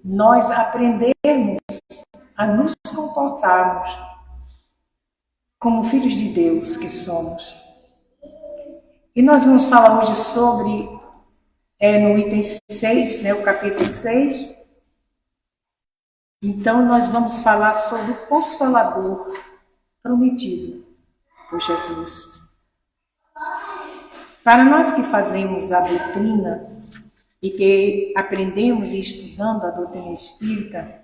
nós aprendermos a nos comportarmos como filhos de Deus que somos. E nós vamos falar hoje sobre, no item 6, o capítulo 6. Então, nós vamos falar sobre o Consolador prometido por Jesus. Para nós que fazemos a doutrina e que aprendemos e estudando a doutrina espírita,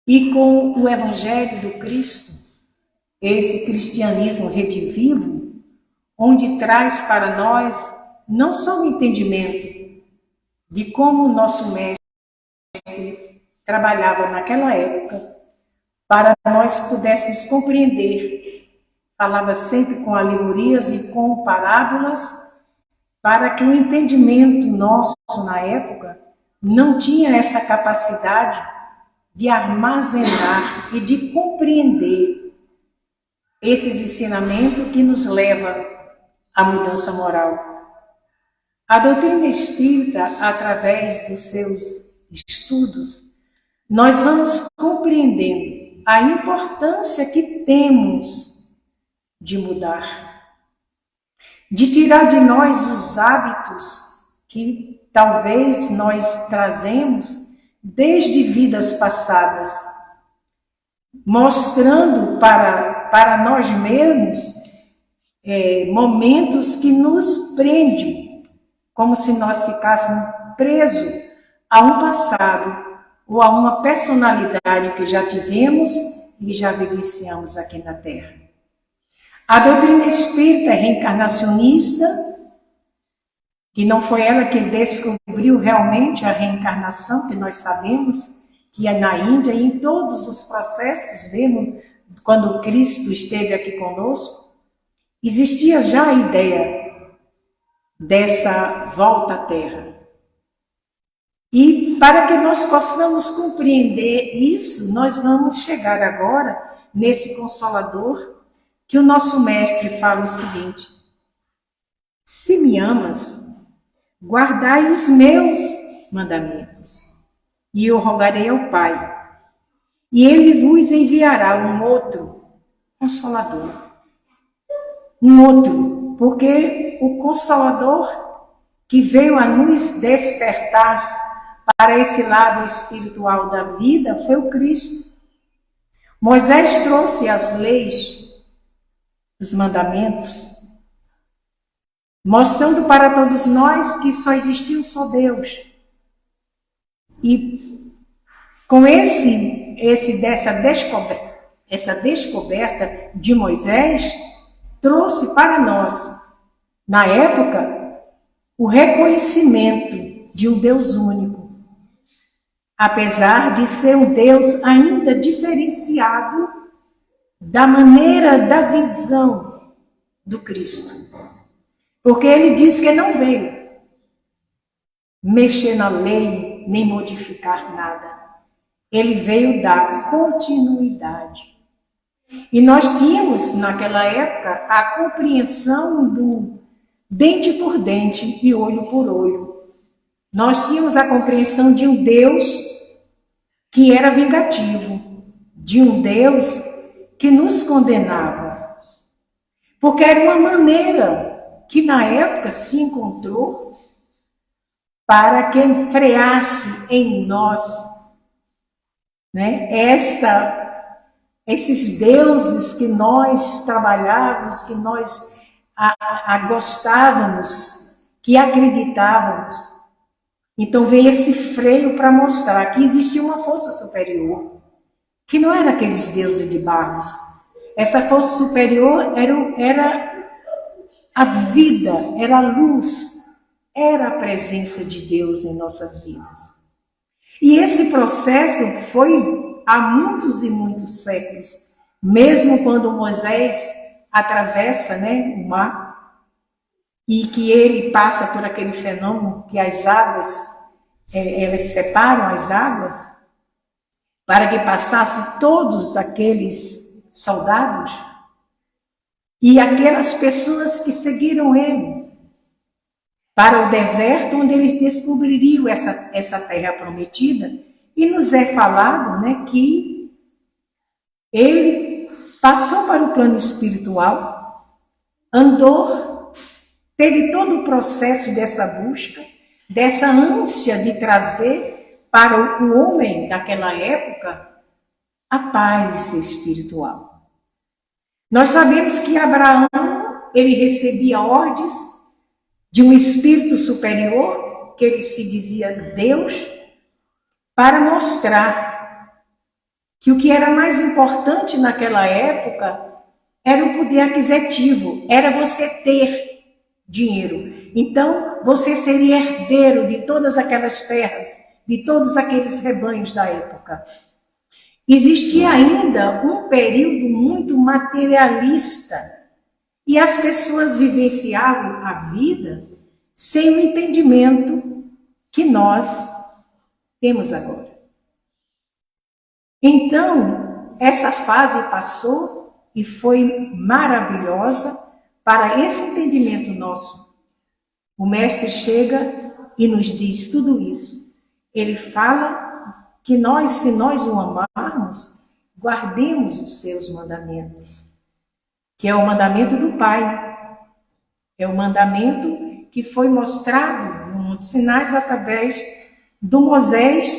e com o Evangelho do Cristo, esse cristianismo redivivo, onde traz para nós não só o entendimento de como o nosso mestre trabalhava naquela época, para nós pudéssemos compreender. Falava sempre com alegorias e com parábolas, para que o entendimento nosso na época não tinha essa capacidade de armazenar e de compreender esses ensinamentos que nos levam à mudança moral. A doutrina espírita, através dos seus estudos, nós vamos compreendendo a importância que temos de mudar, de tirar de nós os hábitos que talvez nós trazemos desde vidas passadas, mostrando para nós mesmos momentos que nos prendem, como se nós ficássemos presos a um passado ou a uma personalidade que já tivemos e já vivenciamos aqui na Terra. A doutrina espírita é reencarnacionista, que não foi ela que descobriu realmente a reencarnação, que nós sabemos que é na Índia e em todos os processos, mesmo quando Cristo esteve aqui conosco, existia já a ideia dessa volta à Terra. E para que nós possamos compreender isso, nós vamos chegar agora nesse Consolador, que o nosso mestre fala o seguinte: se me amas, guardai os meus mandamentos, e eu rogarei ao Pai, e ele vos enviará um outro Consolador. Um outro, porque o Consolador que veio a nos despertar para esse lado espiritual da vida foi o Cristo. Moisés trouxe as leis, os mandamentos, mostrando para todos nós que só existia um só Deus. E com essa descoberta de Moisés, trouxe para nós, na época, o reconhecimento de um Deus único, apesar de ser um Deus ainda diferenciado da maneira da visão do Cristo. Porque ele diz que não veio mexer na lei, nem modificar nada. Ele veio dar continuidade. E nós tínhamos, naquela época, a compreensão do dente por dente e olho por olho. Nós tínhamos a compreensão de um Deus que era vingativo, de um Deus que nos condenava. Porque era uma maneira que na época se encontrou para que freasse em nós, esses deuses que nós trabalhávamos, que nós gostávamos, que acreditávamos. Então veio esse freio para mostrar que existia uma força superior, que não era aqueles deuses de barros. Essa força superior era a vida, era a luz, era a presença de Deus em nossas vidas. E esse processo foi há muitos e muitos séculos, mesmo quando Moisés atravessa o mar, e que ele passa por aquele fenômeno que as águas, elas separam as águas, para que passasse todos aqueles soldados e aquelas pessoas que seguiram ele. para o deserto, onde eles descobririam essa terra prometida. E nos é falado, né, que ele passou para o plano espiritual, andou, teve todo o processo dessa busca, dessa ânsia de trazer para o homem daquela época a paz espiritual. Nós sabemos que Abraão, ele recebia ordens de um espírito superior, que ele se dizia Deus, para mostrar que o que era mais importante naquela época era o poder aquisitivo, era você ter dinheiro. Então, você seria herdeiro de todas aquelas terras, de todos aqueles rebanhos da época. Existia ainda um período muito materialista e as pessoas vivenciavam a vida sem o entendimento que nós temos agora. Então, essa fase passou e foi maravilhosa para esse entendimento nosso. O Mestre chega e nos diz tudo isso. Ele fala que nós, se nós o amarmos, guardemos os seus mandamentos, que é o mandamento do Pai. É o mandamento que foi mostrado no Monte Sinai através do Moisés,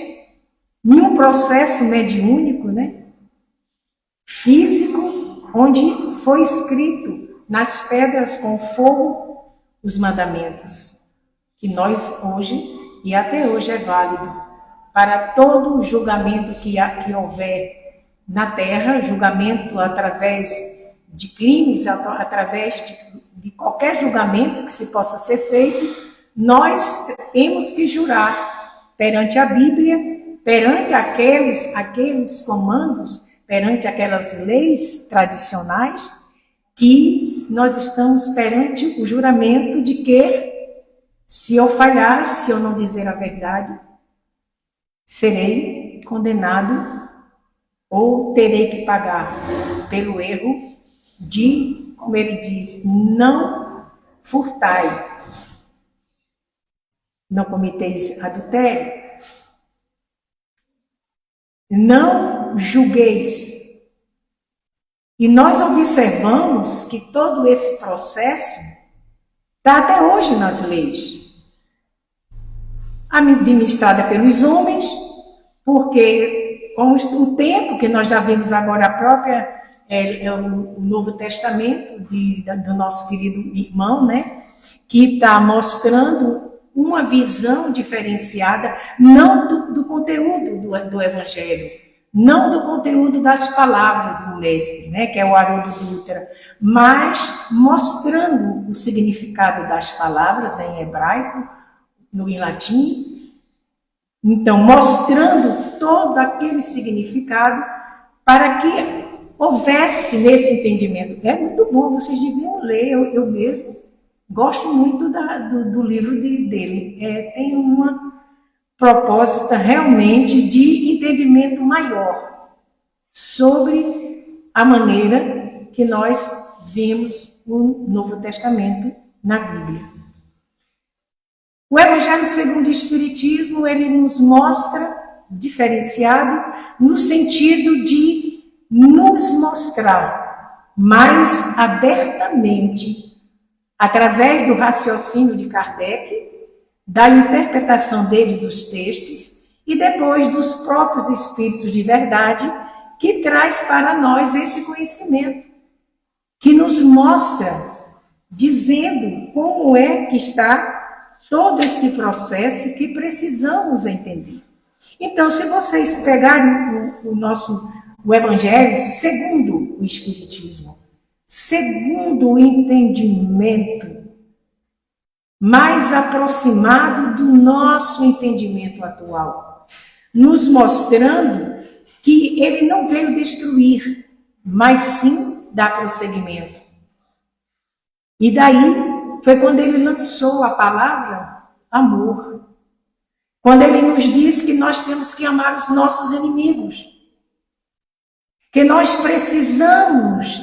em um processo mediúnico, né? Físico, onde foi escrito nas pedras com fogo os mandamentos, que nós hoje, e até hoje é válido, para todo julgamento que houver na terra, julgamento através de crimes, através de qualquer julgamento que se possa ser feito, nós temos que jurar perante a Bíblia, perante aqueles comandos, perante aquelas leis tradicionais, que nós estamos perante o juramento de que, se eu falhar, se eu não dizer a verdade, serei condenado ou terei que pagar pelo erro de, como ele diz, não furtai, não cometeis adultério, não julgueis. E nós observamos que todo esse processo está até hoje nas leis, administrada pelos homens, porque com o tempo que nós já vemos agora a própria o Novo Testamento do nosso querido irmão, né, que está mostrando uma visão diferenciada, não do conteúdo do Evangelho, não do conteúdo das palavras do Mestre, né, que é o Haroldo Dutra, mas mostrando o significado das palavras em hebraico, em latim. Então, mostrando todo aquele significado para que houvesse nesse entendimento. É muito bom, vocês deviam ler, eu mesmo gosto muito do livro dele. Tem uma proposta realmente de entendimento maior sobre a maneira que nós vemos o Novo Testamento na Bíblia. O Evangelho segundo o Espiritismo, ele nos mostra diferenciado no sentido de nos mostrar mais abertamente, através do raciocínio de Kardec, da interpretação dele dos textos e depois dos próprios espíritos de verdade, que traz para nós esse conhecimento, que nos mostra, dizendo como é que está todo esse processo que precisamos entender. Então, se vocês pegarem o Evangelho segundo o Espiritismo, segundo o entendimento mais aproximado do nosso entendimento atual, nos mostrando que ele não veio destruir, mas sim dar prosseguimento. E daí foi quando ele lançou a palavra amor. Quando ele nos diz que nós temos que amar os nossos inimigos. Que nós precisamos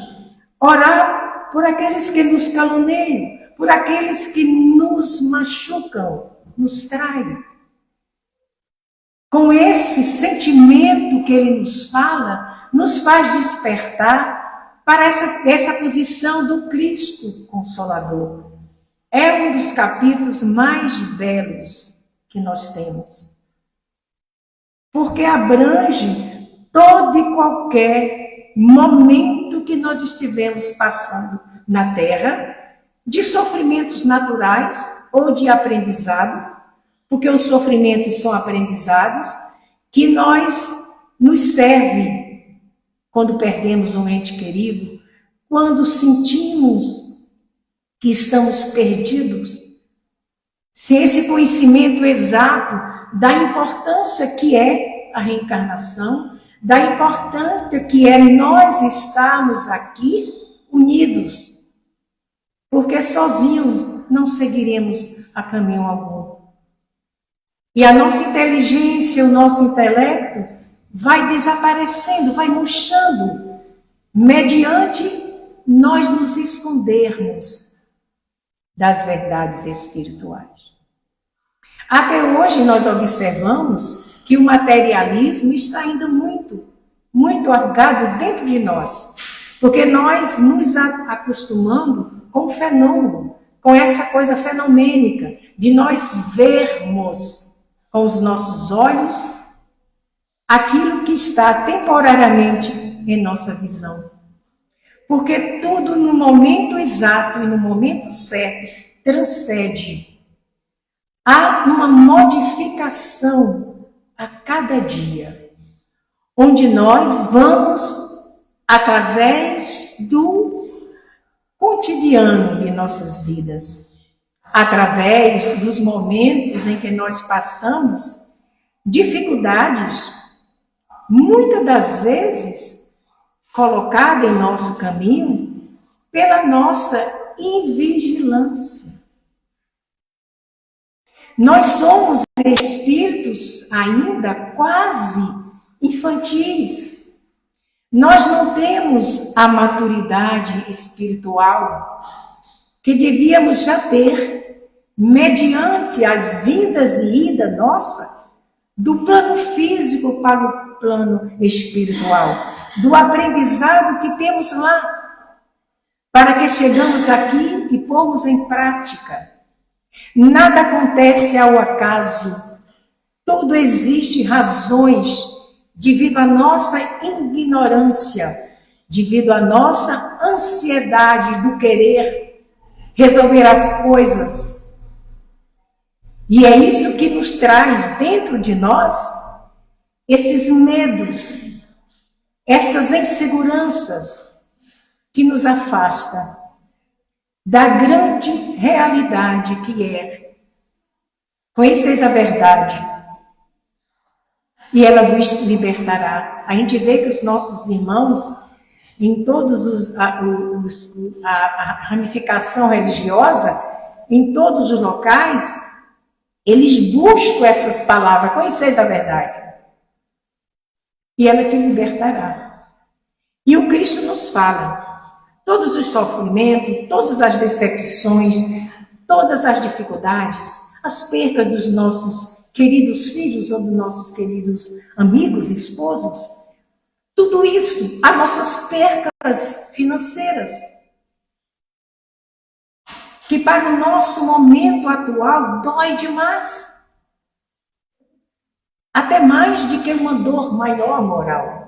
orar por aqueles que nos caluniam. por aqueles que nos machucam, nos traem. Com esse sentimento que ele nos fala, nos faz despertar para essa posição do Cristo Consolador. É um dos capítulos mais belos que nós temos, porque abrange todo e qualquer momento que nós estivemos passando na Terra, de sofrimentos naturais ou de aprendizado, porque os sofrimentos são aprendizados, que nos serve quando perdemos um ente querido, quando sentimos que estamos perdidos. Se esse conhecimento exato da importância que é a reencarnação, da importância que é nós estarmos aqui unidos, porque sozinhos não seguiremos a caminho algum. E a nossa inteligência, o nosso intelecto vai desaparecendo, vai murchando, mediante nós nos escondermos das verdades espirituais. Até hoje nós observamos que o materialismo está ainda muito arraigado dentro de nós, porque nós nos acostumamos com o fenômeno, com essa coisa fenomênica, de nós vermos com os nossos olhos aquilo que está temporariamente em nossa visão. Porque tudo no momento exato e no momento certo transcende. Há uma modificação a cada dia, onde nós vamos, através do cotidiano de nossas vidas, através dos momentos em que nós passamos dificuldades, muitas das vezes colocadas em nosso caminho pela nossa invigilância. Nós somos espíritos ainda quase infantis. Nós não temos a maturidade espiritual que devíamos já ter, mediante as vindas e ida nossa, do plano físico para o plano espiritual, do aprendizado que temos lá, para que chegamos aqui e pomos em prática. Nada acontece ao acaso, tudo existe razões, devido à nossa ignorância, devido à nossa ansiedade do querer resolver as coisas. E é isso que nos traz dentro de nós esses medos, essas inseguranças que nos afastam da grande realidade que é: conheceis a verdade e ela vos libertará. A gente vê que os nossos irmãos, em todos a ramificação religiosa, em todos os locais, eles buscam essas palavras: conheceis a verdade e ela te libertará. E o Cristo nos fala: todos os sofrimentos, todas as decepções, todas as dificuldades, as percas dos nossos queridos filhos ou dos nossos queridos amigos, esposos, tudo isso, as nossas percas financeiras, que para o nosso momento atual dói demais, até mais do que uma dor maior moral.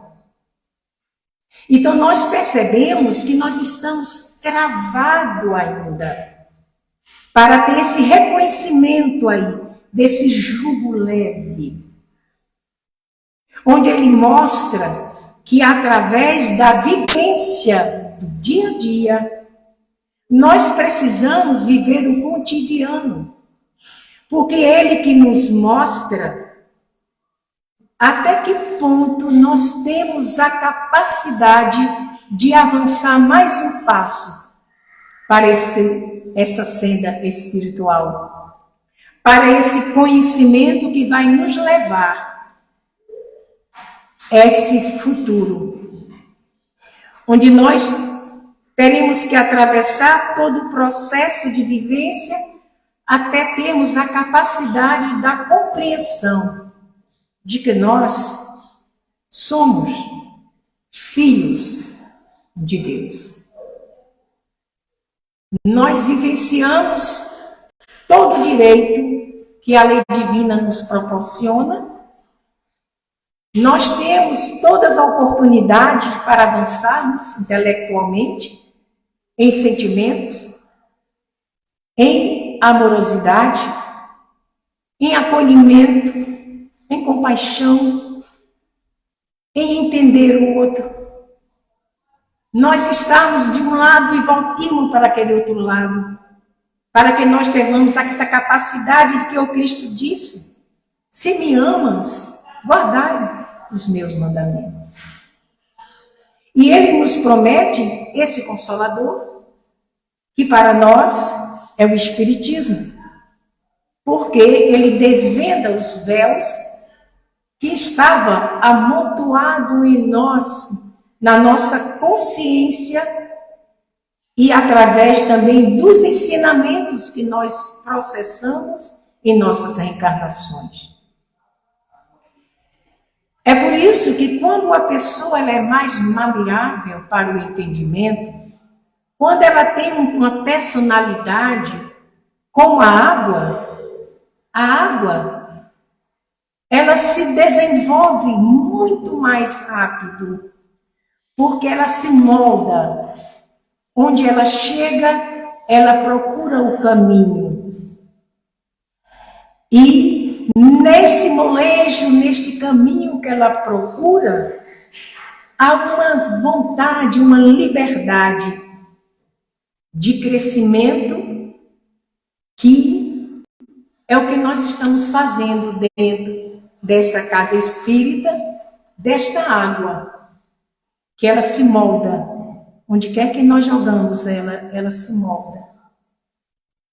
Então nós percebemos que nós estamos travados ainda para ter esse reconhecimento aí, desse jugo leve, onde ele mostra que através da vivência do dia a dia, nós precisamos viver o cotidiano, porque é ele que nos mostra até que ponto nós temos a capacidade de avançar mais um passo para essa senda espiritual, para esse conhecimento que vai nos levar a esse futuro, onde nós teremos que atravessar todo o processo de vivência até termos a capacidade da compreensão de que nós somos filhos de Deus. Nós vivenciamos todo o direito que a lei divina nos proporciona. Nós temos todas as oportunidades para avançarmos intelectualmente, em sentimentos, em amorosidade, em acolhimento, em compaixão, em entender o outro. Nós estamos de um lado e voltamos para aquele outro lado, para que nós tenhamos essa capacidade de que o Cristo disse: se me amas, guardai os meus mandamentos. E ele nos promete esse Consolador, que para nós é o Espiritismo, porque ele desvenda os véus que estava amontoado em nós, na nossa consciência, e através também dos ensinamentos que nós processamos em nossas reencarnações. É por isso que quando a pessoa ela é mais maleável para o entendimento, quando ela tem uma personalidade como a água, ela se desenvolve muito mais rápido, porque ela se molda. Onde ela chega, ela procura o caminho. E nesse molejo, neste caminho que ela procura, há uma vontade, uma liberdade de crescimento, que é o que nós estamos fazendo dentro desta casa espírita, desta água, que ela se molda. Onde quer que nós jogamos ela se molda.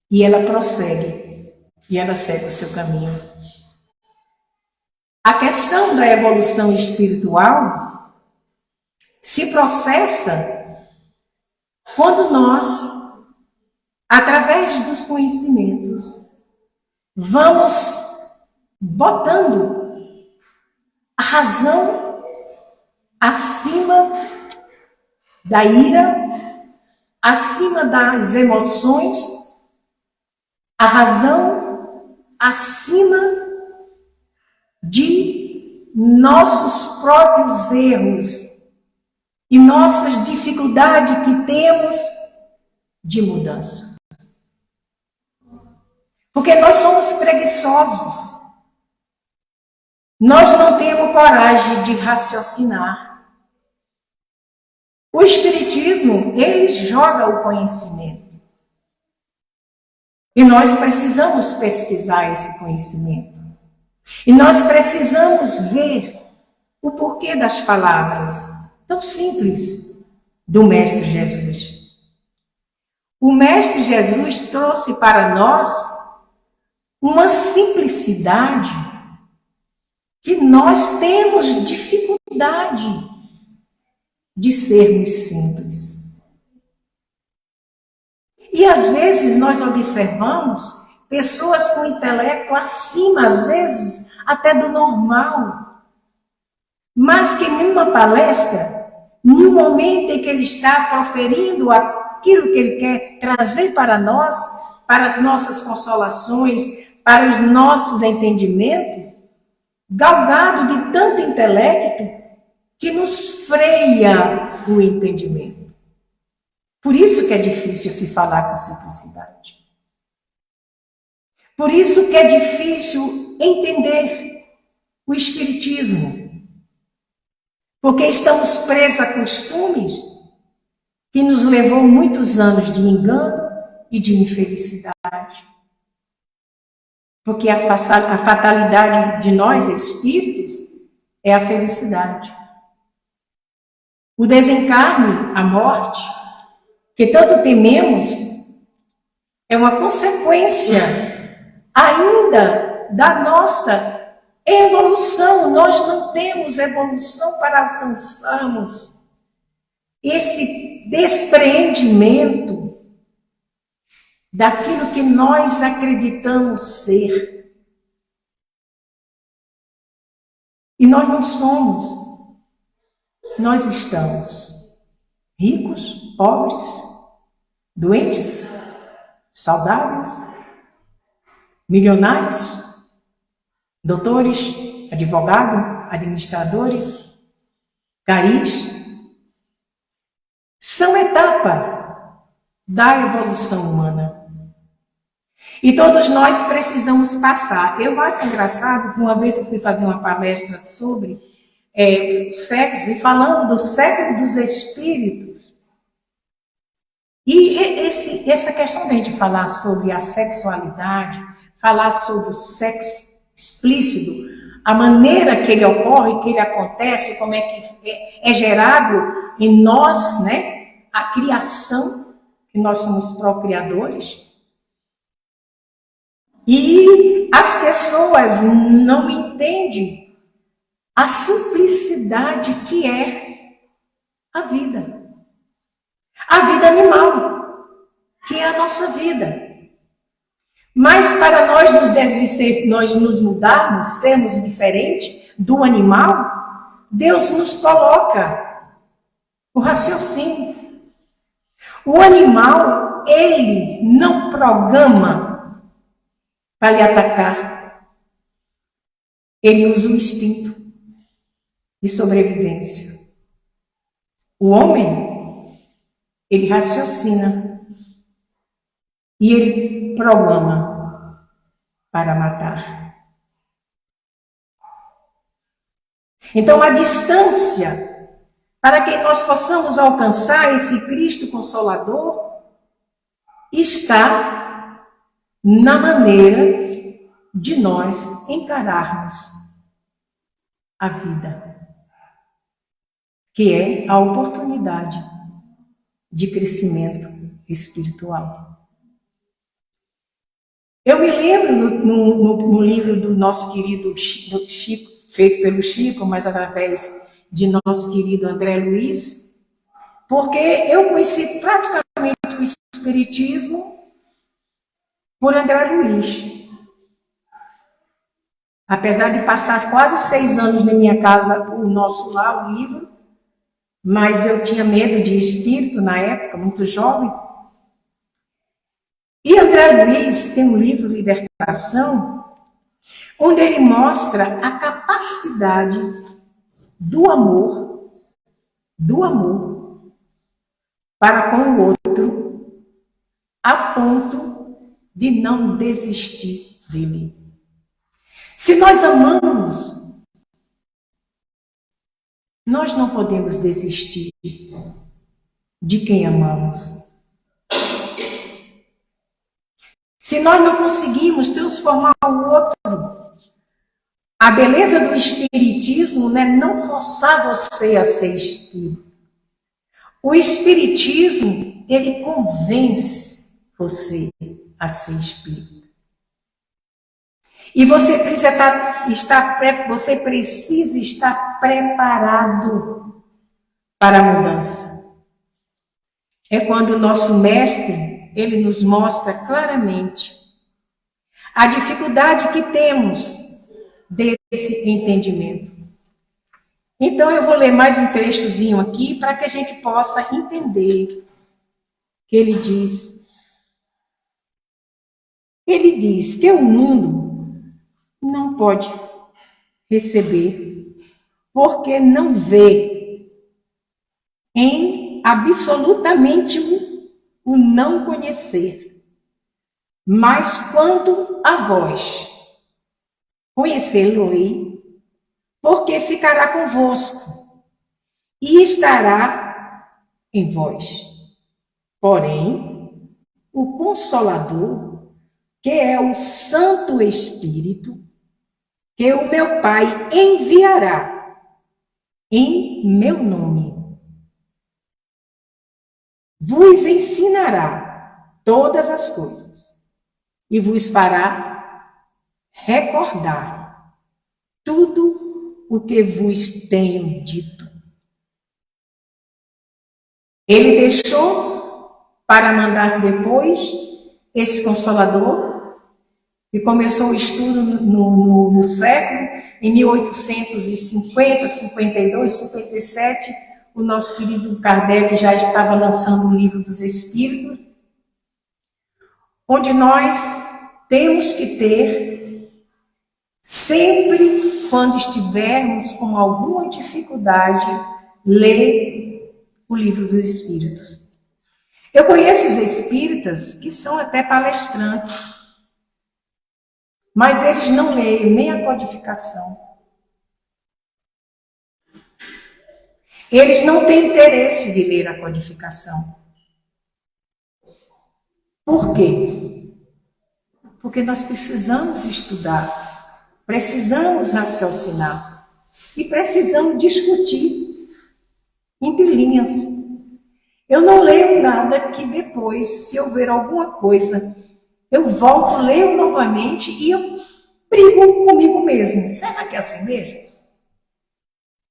E ela prossegue. E ela segue o seu caminho. A questão da evolução espiritual se processa quando nós, através dos conhecimentos, vamos botando a razão acima da ira, acima das emoções, a razão acima de nossos próprios erros e nossas dificuldades que temos de mudança. Porque nós somos preguiçosos. Nós não temos coragem de raciocinar. O Espiritismo, ele joga o conhecimento. E nós precisamos pesquisar esse conhecimento. E nós precisamos ver o porquê das palavras tão simples do Mestre Jesus. O Mestre Jesus trouxe para nós uma simplicidade que nós temos dificuldade de sermos simples. E às vezes nós observamos pessoas com intelecto acima, às vezes até do normal, mas que em uma palestra, no momento em que ele está proferindo aquilo que ele quer trazer para nós, para as nossas consolações, para os nossos entendimentos, galgado de tanto intelecto, que nos freia o entendimento. Por isso que é difícil se falar com simplicidade. Por isso que é difícil entender o Espiritismo. Porque estamos presos a costumes que nos levou muitos anos de engano e de infelicidade. Porque a fatalidade de nós, espíritos, é a felicidade. O desencarne, a morte, que tanto tememos, é uma consequência ainda da nossa evolução. Nós não temos evolução para alcançarmos esse despreendimento daquilo que nós acreditamos ser. E nós não somos. Nós estamos ricos, pobres, doentes, saudáveis, milionários, doutores, advogados, administradores, garis. São etapa da evolução humana. E todos nós precisamos passar. Eu acho engraçado que uma vez eu fui fazer uma palestra sobre os sexos e falando do século dos espíritos. E essa questão de a gente falar sobre a sexualidade, falar sobre o sexo explícito, a maneira que ele ocorre, que ele acontece, como é que é gerado em nós, né? A criação, que nós somos procriadores. E as pessoas não entendem a simplicidade que é a vida. A vida animal, que é a nossa vida. Mas para nós nos mudarmos, sermos diferentes do animal, Deus nos coloca o raciocínio. O animal, ele não programa para lhe atacar. Ele usa o instinto de sobrevivência. O homem, ele raciocina e ele programa para matar. Então, a distância para que nós possamos alcançar esse Cristo Consolador está na maneira de nós encararmos a vida, que é a oportunidade de crescimento espiritual. Eu me lembro no livro do nosso querido Chico, feito pelo Chico, mas através de nosso querido André Luiz, porque eu conheci praticamente o Espiritismo por André Luiz. Apesar de passar quase 6 anos na minha casa, o nosso lar, o livro, mas eu tinha medo de espírito na época, muito jovem. E André Luiz tem um livro, Libertação, onde ele mostra a capacidade do amor para com o outro, a ponto de não desistir dele. Se nós amamos, nós não podemos desistir de quem amamos. Se nós não conseguimos transformar o outro, a beleza do espiritismo não é não forçar você a ser espírito. O espiritismo, ele convence você a ser espírito. E você precisa estar preparado para a mudança. É quando o nosso mestre, ele nos mostra claramente a dificuldade que temos desse entendimento. Então eu vou ler mais um trechozinho aqui para que a gente possa entender que ele diz que o mundo não pode receber porque não vê em absolutamente o não conhecer. Mas quando a vós conhecê-lo-ei, porque ficará convosco e estará em vós. Porém, o Consolador, que é o Santo Espírito, que o meu Pai enviará em meu nome, vos ensinará todas as coisas e vos fará recordar tudo o que vos tenho dito. Ele deixou para mandar depois esse Consolador, que começou o estudo no século, em 1850, 52, 57, o nosso querido Kardec já estava lançando o Livro dos Espíritos, onde nós temos que ter, sempre quando estivermos com alguma dificuldade, ler o Livro dos Espíritos. Eu conheço os espíritas que são até palestrantes, mas eles não leem nem a codificação. Eles não têm interesse de ler a codificação. Por quê? Porque nós precisamos estudar, precisamos raciocinar e precisamos discutir entre linhas. Eu não leio nada que depois, se eu ver alguma coisa, eu volto, leio novamente e eu brigo comigo mesmo. Será que é assim mesmo?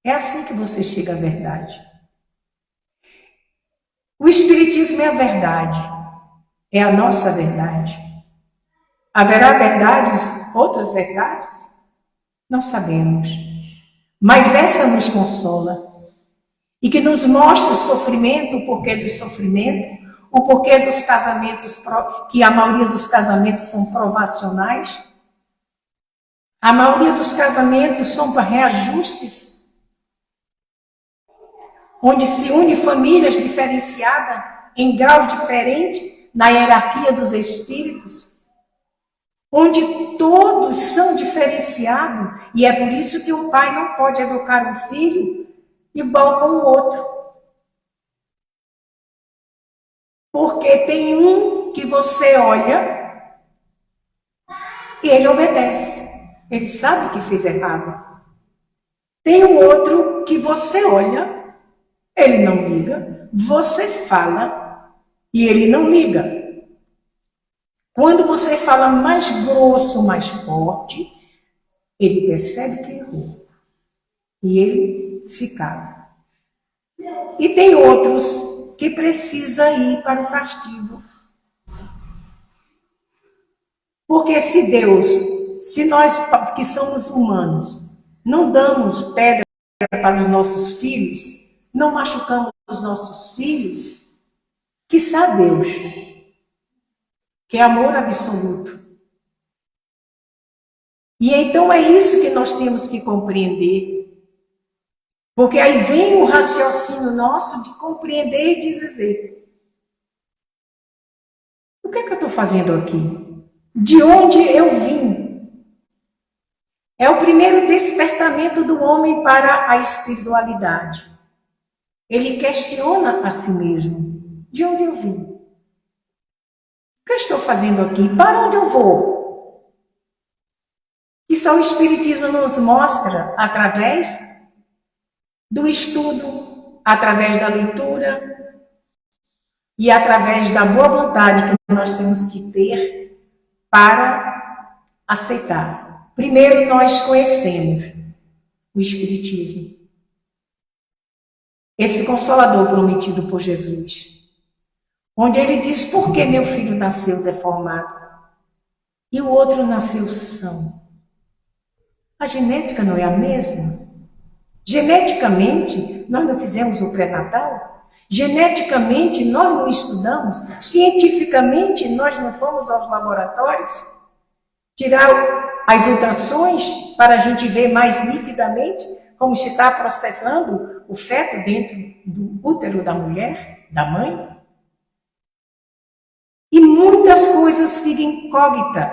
É assim que você chega à verdade. O Espiritismo é a verdade, é a nossa verdade. Haverá verdades, outras verdades? Não sabemos. Mas essa nos consola. E que nos mostra o sofrimento, o porquê do sofrimento, o porquê dos casamentos, que a maioria dos casamentos são provacionais. A maioria dos casamentos são para reajustes, onde se une famílias diferenciadas, em graus diferentes, na hierarquia dos espíritos, onde todos são diferenciados, e é por isso que o pai não pode educar um filho igual com o outro. Porque tem um que você olha e ele obedece. Ele sabe que fez errado. Tem o outro que você olha, ele não liga. Você fala e ele não liga. Quando você fala mais grosso, mais forte, ele percebe que errou. E ele se cala. E tem outros que precisa ir para o castigo. Porque se Deus, se nós que somos humanos, não damos pedra para os nossos filhos, não machucamos os nossos filhos, quiçá Deus, que é amor absoluto. E então é isso que nós temos que compreender. Porque aí vem o raciocínio nosso de compreender e dizer: o que é que eu estou fazendo aqui? De onde eu vim? É o primeiro despertamento do homem para a espiritualidade. Ele questiona a si mesmo: de onde eu vim? O que eu estou fazendo aqui? Para onde eu vou? E só o Espiritismo nos mostra através do estudo, através da leitura e através da boa vontade que nós temos que ter para aceitar. Primeiro, nós conhecemos o Espiritismo, esse Consolador prometido por Jesus, onde ele diz: por que meu filho nasceu deformado e o outro nasceu são? A genética não é a mesma? Geneticamente, nós não fizemos o pré-natal? Geneticamente, nós não estudamos? Cientificamente, nós não fomos aos laboratórios tirar as ultrassons para a gente ver mais nitidamente como se está processando o feto dentro do útero da mulher, da mãe? E muitas coisas ficam incógnitas,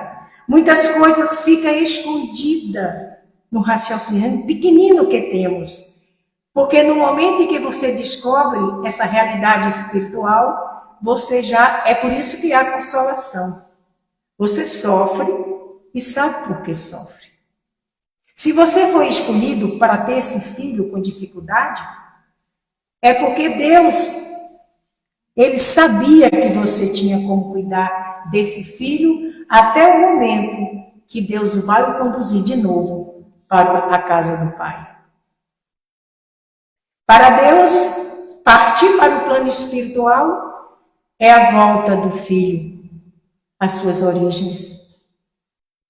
muitas coisas ficam escondidas no raciocínio pequenino que temos. Porque no momento em que você descobre essa realidade espiritual, você já, é por isso que há consolação. Você sofre e sabe por que sofre. Se você foi escolhido para ter esse filho com dificuldade, é porque Deus, ele sabia que você tinha como cuidar desse filho até o momento que Deus vai o conduzir de novo para a casa do Pai. Para Deus, Partir para o plano espiritual é a volta do filho às suas origens.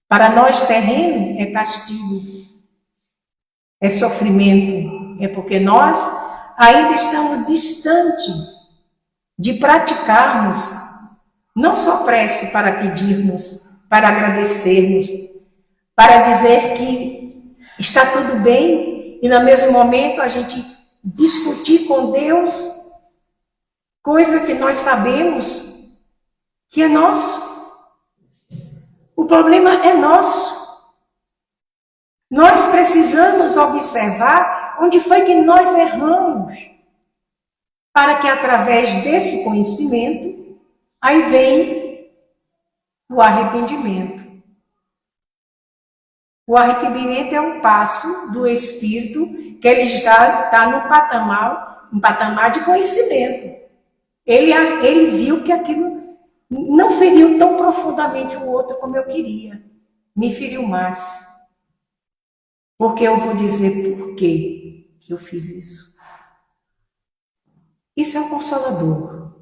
Para nós, terreno é castigo, é sofrimento, é porque nós ainda estamos distantes de praticarmos não só prece para pedirmos, para agradecermos, para dizer que está tudo bem e no mesmo momento a gente discutir com Deus coisa que nós sabemos que é nosso. O problema é nosso. Nós precisamos observar onde foi que nós erramos, para que através desse conhecimento, aí vem o arrependimento. O arrependimento é um passo do Espírito que ele já está no patamar de conhecimento. Ele viu que aquilo não feriu tão profundamente o outro como eu queria. Me feriu mais. Porque eu vou dizer por que eu fiz isso. Isso é um consolador.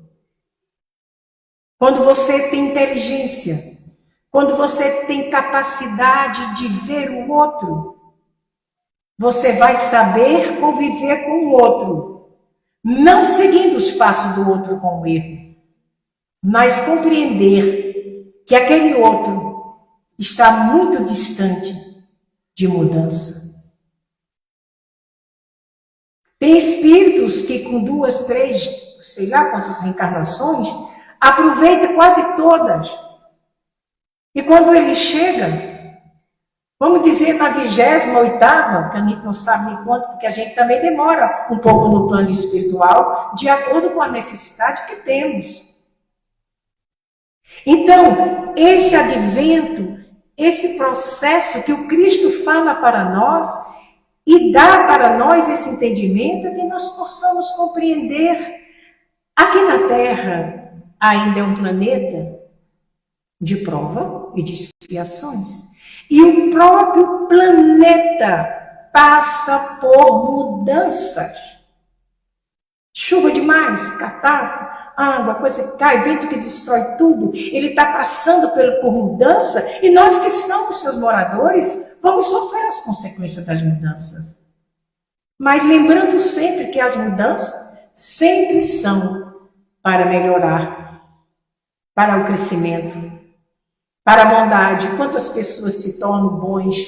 Quando você tem inteligência, quando você tem capacidade de ver o outro, você vai saber conviver com o outro, não seguindo os passos do outro com o erro, mas compreender que aquele outro está muito distante de mudança. Tem espíritos que com 2, 3, sei lá quantas reencarnações, aproveita quase todas. E quando ele chega, vamos dizer na 28ª, que a gente não sabe nem quanto, porque a gente também demora um pouco no plano espiritual, de acordo com a necessidade que temos. Então, esse advento, esse processo que o Cristo fala para nós e dá para nós esse entendimento, é que nós possamos compreender. Aqui na Terra ainda é um planeta de prova e de expiações. E o próprio planeta passa por mudanças. Chuva demais, catástrofe, água, coisa que cai, vento que destrói tudo. Ele está passando por mudança e nós que somos seus moradores vamos sofrer as consequências das mudanças. Mas lembrando sempre que as mudanças sempre são para melhorar, para o crescimento, para a bondade. Quantas pessoas se tornam bons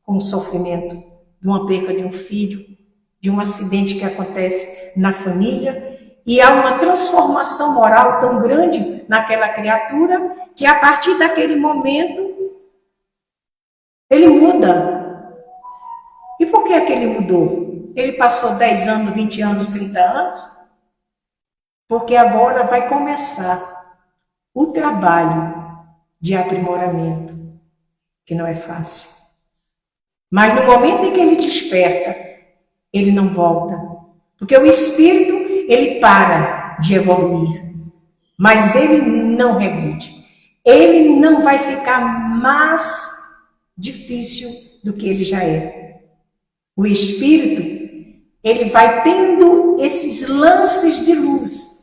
com o sofrimento de uma perca de um filho, de um acidente que acontece na família, e há uma transformação moral tão grande naquela criatura, que a partir daquele momento, ele muda. E por que é que ele mudou? Ele passou 10 anos, 20 anos, 30 anos? Porque agora vai começar o trabalho de aprimoramento, que não é fácil. Mas no momento em que ele desperta, ele não volta. Porque o espírito, ele para de evoluir. Mas ele não regride. Ele não vai ficar mais difícil do que ele já é. O espírito, ele vai tendo esses lances de luz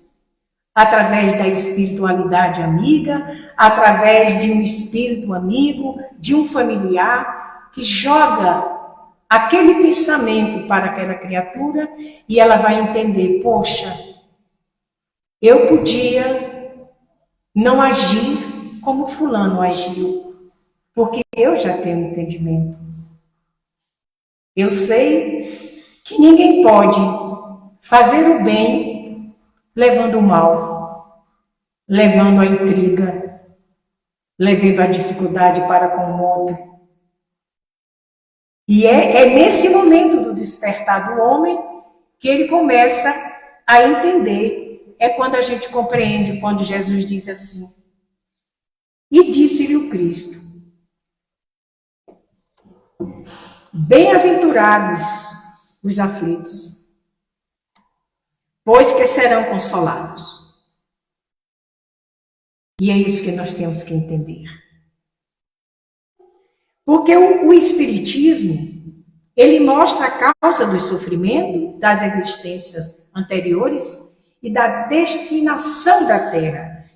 através da espiritualidade amiga, através de um espírito amigo, de um familiar que joga aquele pensamento para aquela criatura e ela vai entender, poxa, eu podia não agir como fulano agiu, porque eu já tenho entendimento. Eu sei que ninguém pode fazer o bem levando o mal, levando a intriga, levando a dificuldade para com o outro. E é nesse momento do despertar do homem que ele começa a entender. É quando a gente compreende, quando Jesus diz assim: e disse-lhe o Cristo: bem-aventurados os aflitos, pois que serão consolados. E é isso que nós temos que entender. Porque o Espiritismo, ele mostra a causa do sofrimento das existências anteriores e da destinação da Terra.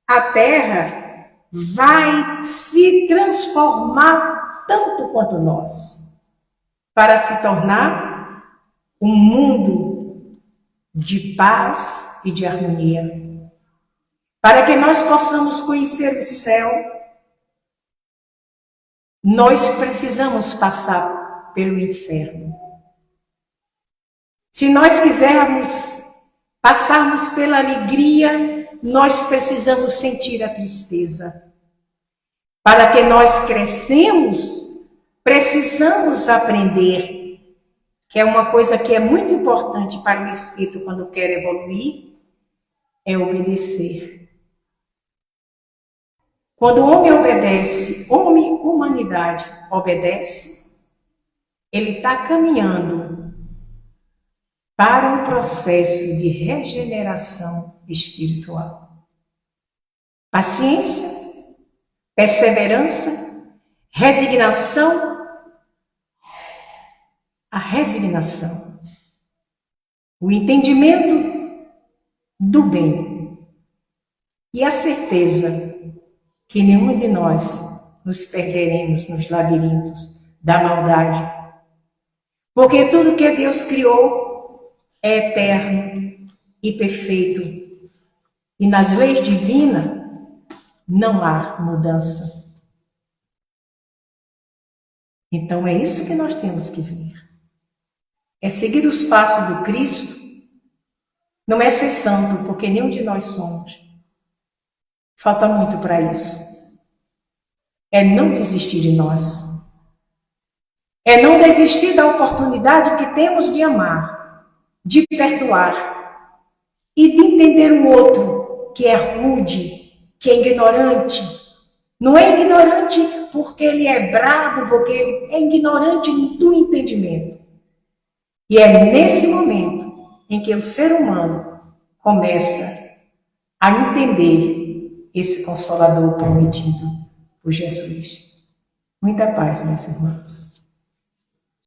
A Terra vai se transformar tanto quanto nós, para se tornar um mundo de paz e de harmonia. Para que nós possamos conhecer o céu, nós precisamos passar pelo inferno. Se nós quisermos passarmos pela alegria, nós precisamos sentir a tristeza. Para que nós crescemos, precisamos aprender, que é uma coisa que é muito importante para o espírito quando quer evoluir, é obedecer. Quando o homem obedece, humanidade obedece, ele está caminhando para um processo de regeneração espiritual. Paciência, perseverança, resignação. A resignação, o entendimento do bem e a certeza que nenhum de nós nos perderemos nos labirintos da maldade. Porque tudo que Deus criou é eterno e perfeito. E nas leis divinas não há mudança. Então é isso que nós temos que ver. É seguir os passos do Cristo. Não é ser santo, porque nenhum de nós somos. Falta muito para isso. É não desistir de nós. É não desistir da oportunidade que temos de amar, de perdoar e de entender o outro que é rude, que é ignorante. Não é ignorante porque ele é brabo, porque ele é ignorante do entendimento. E é nesse momento em que o ser humano começa a entender esse Consolador prometido por Jesus. Muita paz, meus irmãos.